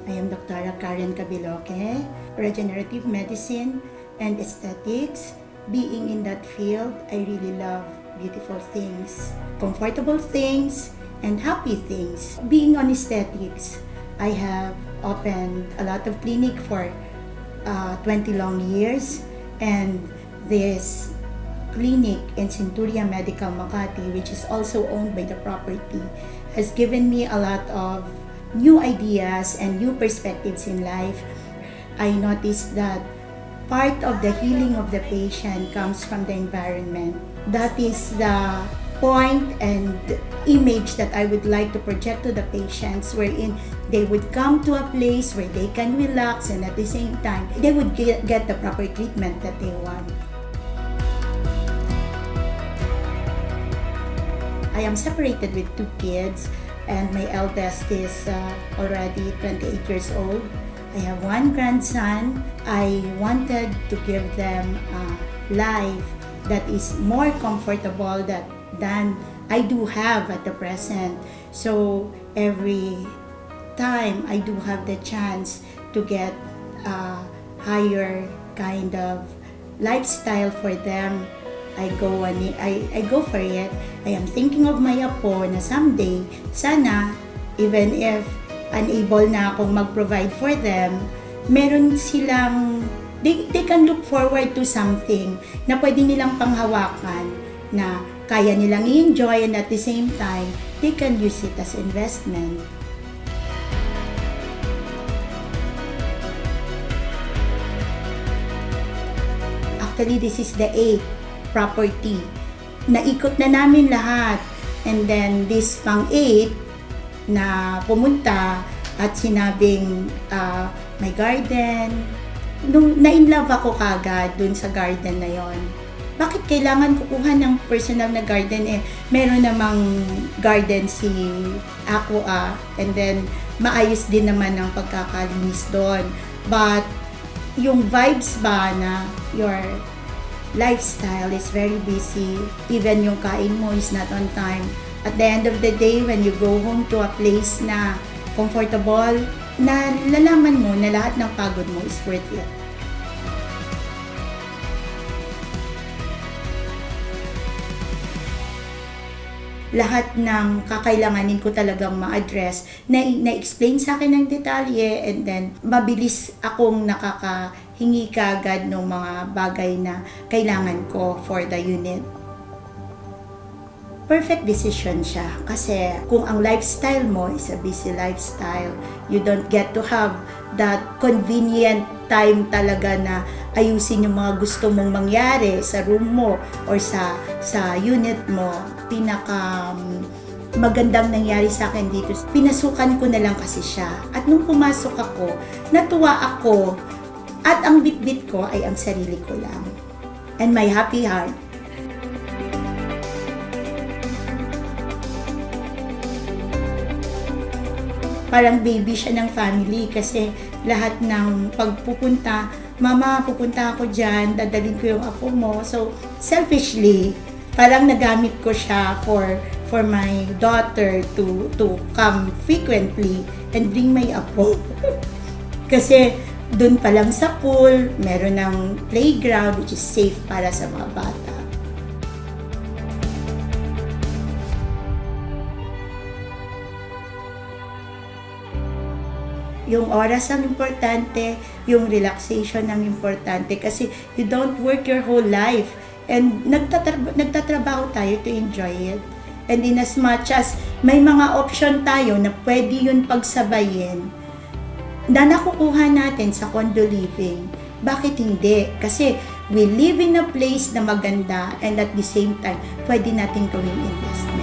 I am Dr. Karen Cabiloque, regenerative medicine and aesthetics. Being in that field, I really love beautiful things, comfortable things, and happy things. Being on aesthetics, I have opened a lot of clinic for 20 long years, and this clinic in Centuria Medical Makati, which is also owned by the property, has given me a lot of new ideas and new perspectives in life. I noticed that part of the healing of the patient comes from the environment. That is the point and image that I would like to project to the patients, wherein they would come to a place where they can relax and at the same time they would get the proper treatment that they want. I am separated with 2 kids, and my eldest is already 28 years old. I have 1 grandson. I wanted to give them a life that is more comfortable than I do have at the present. So every time I do have the chance to get a higher kind of lifestyle for them, I go for it. I am thinking of my apo na someday, sana, even if unable na akong mag-provide for them, meron silang, they can look forward to something na pwede nilang panghawakan, na kaya nilang i-enjoy, and at the same time, they can use it as investment. Actually, this is the 8th property. Naikot na namin lahat. And then this pang 8 na pumunta at sinabing may garden. Nung na-inlove ako kagad dun sa garden na yon. Bakit kailangan kukuha ng personal na garden? Meron namang garden si ako and then maayos din naman ang pagkakalinis doon. But yung vibes ba na your lifestyle is very busy, even yung kain mo is not on time. At the end of the day, when you go home to a place na comfortable, na lalaman mo na lahat ng pagod mo is worth it. Lahat ng kakailanganin ko talagang ma-address, na-explain sa akin ng detalye, and then mabilis akong nakakahingi kagad ng mga bagay na kailangan ko for the unit. Perfect decision siya kasi kung ang lifestyle mo is a busy lifestyle, you don't get to have that convenient time talaga na ayusin yung mga gusto mong mangyari sa room mo or sa unit mo. Pinaka magandang nangyari sa akin dito, pinasukan ko na lang kasi siya. At nung pumasok ako, natuwa ako at ang bitbit ko ay ang sarili ko lang. And my happy heart. Parang baby siya ng family kasi lahat ng pagpupunta, mama, pupunta ako dyan, dadalhin ko yung apo mo. So, selfishly, parang nagamit ko siya for my daughter to come frequently and bring my apo. Kasi doon pa lang sa pool, meron ng playground which is safe para sa mga bata. Yung oras ang importante, yung relaxation ang importante kasi you don't work your whole life and nagtatrabaho tayo to enjoy it. And in as much as may mga option tayo na pwede yun pagsabayin na nakukuha natin sa condo living, bakit hindi? Kasi we live in a place na maganda and at the same time, pwede natin gawing investment.